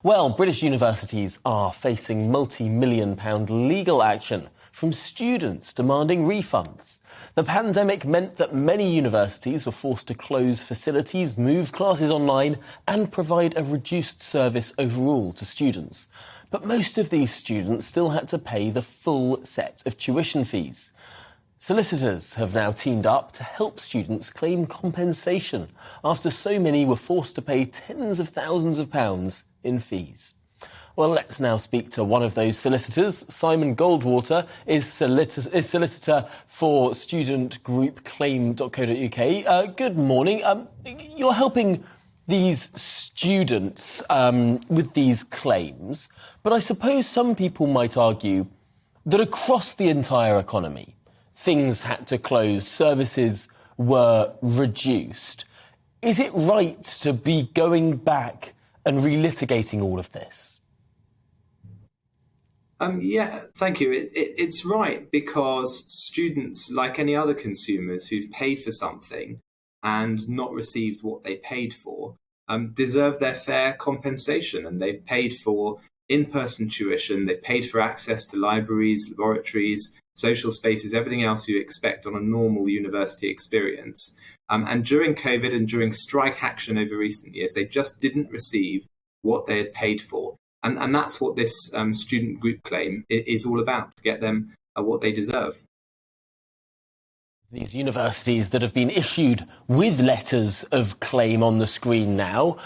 Well, British universities are facing multi-million-pound legal action from students demanding refunds. The pandemic meant that many universities were forced to close facilities, move classes online and provide a reduced service overall to students. But most of these students still had to pay the full set of tuition fees. Solicitors have now teamed up to help students claim compensation after so many were forced to pay tens of thousands of pounds in fees. Well, let's now speak to one of those solicitors. Shimon Goldwater is solicitor for studentgroupclaim.co.uk. Good morning. You're helping these students with these claims, but I suppose some people might argue that across the entire economy, things had to close, services were reduced. Is it right to be going back and relitigating all of this? Yeah, thank you. It's right because students, like any other consumers who've paid for something and not received what they paid for, deserve their fair compensation. And they've paid for in-person tuition, they've paid for access to libraries, laboratories, social spaces, everything else you expect on a normal university experience. And during COVID and during strike action over recent years, they just didn't receive what they had paid for. And that's what this student group claim is all about, to get them what they deserve. These universities that have been issued with letters of claim on the screen now,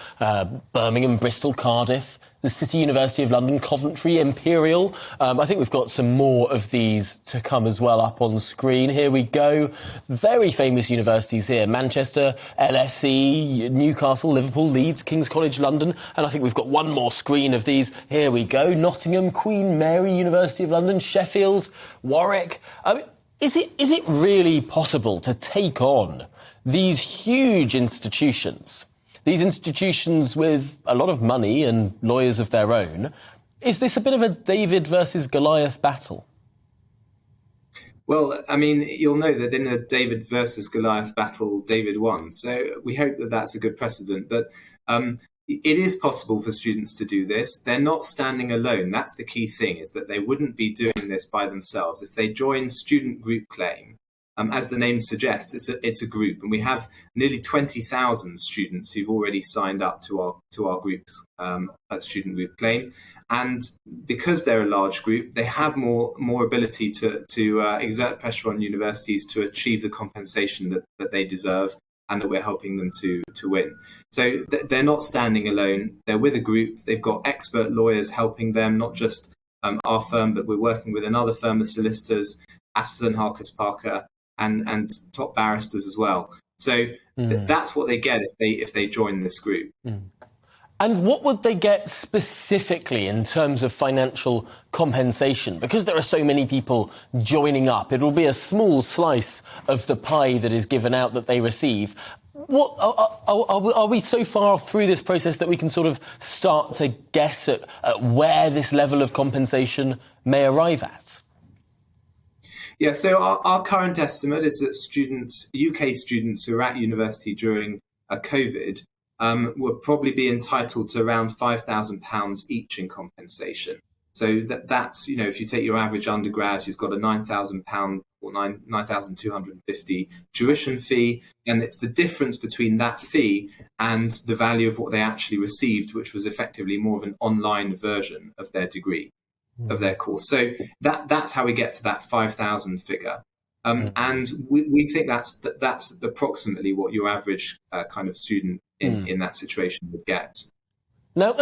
Birmingham, Bristol, Cardiff, the City University of London, Coventry, Imperial. I think we've got some more of these to come as well up on screen. Here we go. Very famous universities here. Manchester, LSE, Newcastle, Liverpool, Leeds, King's College, London. And I think we've got one more screen of these. Here we go. Nottingham, Queen Mary, University of London, Sheffield, Warwick. Is it really possible to take on these huge institutions? These institutions with a lot of money and lawyers of their own. Is this a bit of a David versus Goliath battle? Well, I mean, you'll know that in a David versus Goliath battle, David won. So we hope that that's a good precedent. But it is possible for students to do this. They're not standing alone. That's the key thing, is that they wouldn't be doing this by themselves. If they join Student Group Claim, as the name suggests, it's a group, and we have nearly 20,000 students who've already signed up to our groups at Student Group Claim. And because they're a large group, they have more ability to exert pressure on universities to achieve the compensation that they deserve and that we're helping them to win. So they're not standing alone. They're with a group. They've got expert lawyers helping them, not just our firm, but we're working with another firm of solicitors, Aston Harkers Parker, and top barristers as well. So that's what they get if they join this group. And what would they get specifically in terms of financial compensation? Because there are so many people joining up, it will be a small slice of the pie that is given out that they receive. What are we so far through this process that we can sort of start to guess at where this level of compensation may arrive at? Yeah, so our current estimate is that UK students who are at university during COVID will probably be entitled to around £5,000 each in compensation. So that's, if you take your average undergrad who's got a £9,000 or £9,250 tuition fee, and it's the difference between that fee and the value of what they actually received, which was effectively more of an online version of their degree, of their course. So that's how we get to that 5,000 figure. And we think that's approximately what your average kind of student in that situation would get. Now,